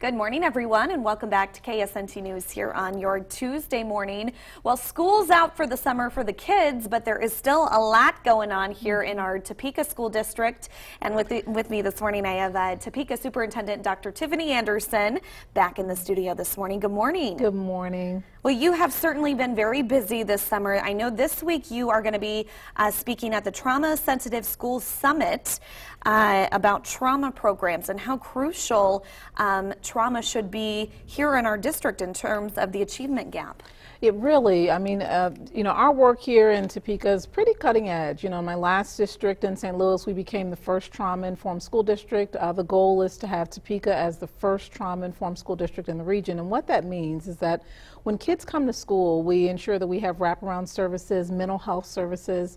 Good morning, everyone, and welcome back to KSNT News here on your Tuesday morning. Well, school's out for the summer for the kids, but there is still a lot going on here in our Topeka School District. And with me this morning, I have Topeka Superintendent Dr. Tiffany Anderson back in the studio this morning. Good morning. Good morning. Well, you have certainly been very busy this summer. I know this week you are going to be speaking at the Trauma Sensitive Schools Summit about trauma programs and how crucial trauma should be here in our district in terms of the achievement gap. It really, our work here in Topeka is pretty cutting edge. In my last district in St. Louis, we became the first trauma-informed school district. The goal is to have Topeka as the first trauma-informed school district in the region. And what that means is that when kids come to school, we ensure that we have wraparound services, mental health services,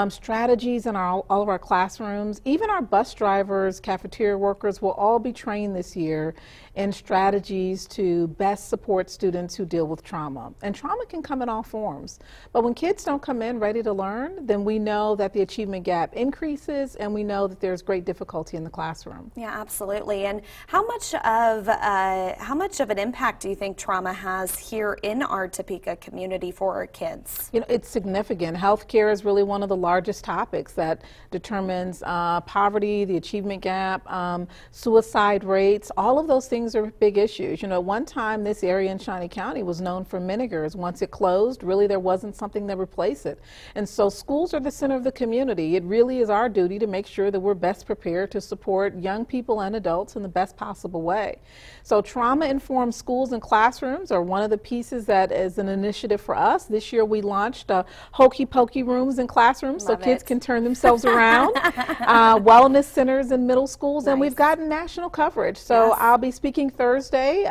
strategies in all of our classrooms. Even our bus drivers, cafeteria workers will all be trained this year in strategies to best support students who deal with trauma. And trauma can come in all forms. But when kids don't come in ready to learn, then we know that the achievement gap increases and we know that there's great difficulty in the classroom. Yeah, absolutely. And how much of an impact do you think trauma has here in our Topeka community for our kids? It's significant. Healthcare is really one of the largest topics that determines poverty, the achievement gap, suicide rates. All of those things are big issues. At one time this area in Shawnee County was known for vinegars. Once it closed, really there wasn't something to replace it. And so schools are the center of the community. It really is our duty to make sure that we're best prepared to support young people and adults in the best possible way. So trauma-informed schools and classrooms are one of the pieces that is an initiative for us. This year we launched hokey pokey rooms in classrooms so kids can turn themselves around, wellness centers in middle schools, and we've gotten national coverage. So I'll be speaking Thursday,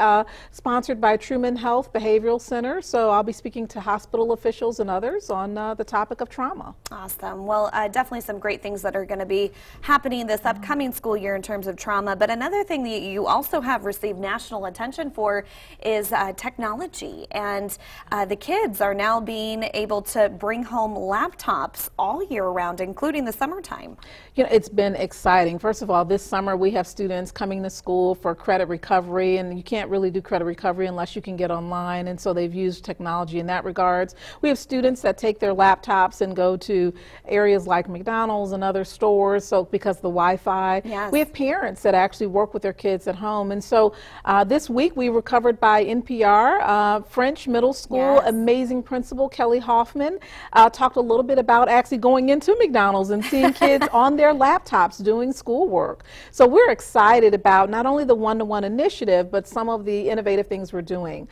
sponsored by Truman Health Behavioral Center. So I'll be speaking to hospital officials and others on the topic of trauma. Awesome. Well, definitely some great things that are going to be happening this upcoming school year in terms of trauma. But another thing that you also have received national attention for is technology. And the kids are now being able to bring home laptops all year round, including the summertime. It's been exciting. First of all, this summer we have students coming to school for credit recovery, and you can't really do credit recovery unless you can get online, and so they've used technology in that regards. We have students that take their laptops and go to areas like McDonald's and other stores, so because of the Wi-Fi. Yes. We have parents that actually work with their kids at home, and so this week we were covered by NPR, French Middle School, amazing principal Kelly Hoffman, talked a little bit about actually going into McDonald's and seeing kids on their laptops doing schoolwork. So we're excited about not only the one-to-one initiative, but some of the innovative things we're doing.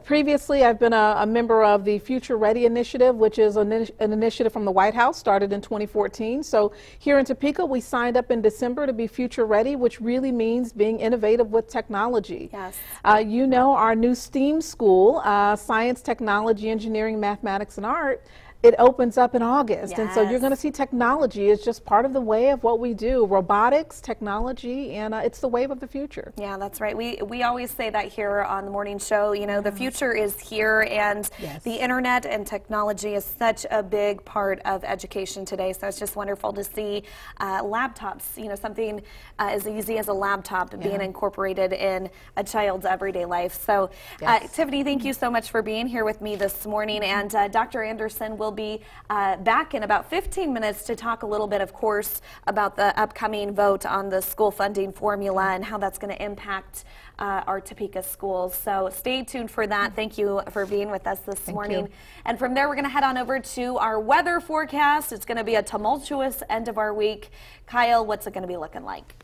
Previously, I've been a member of the Future Ready initiative, which is an initiative from the White House, started in 2014. So here in Topeka, we signed up in December to be Future Ready, which really means being innovative with technology. Yes. Our new STEAM school, Science, Technology, Engineering, Mathematics, and Art, it opens up in August. And so you're going to see technology is just part of the way of what we do. Robotics, technology, and it's the wave of the future. Yeah, that's right. We always say that here on the morning show. The future is here, and the internet and technology is such a big part of education today. So it's just wonderful to see laptops, something as easy as a laptop being incorporated in a child's everyday life. So Tiffany, thank you so much for being here with me this morning. And Dr. Anderson will be back in about 15 minutes to talk a little bit, of course, about the upcoming vote on the school funding formula and how that's going to impact our Topeka schools. So stay tuned for that. Thank you for being with us this morning. And from there, we're going to head on over to our weather forecast. It's going to be a tumultuous end of our week. Kyle, what's it going to be looking like?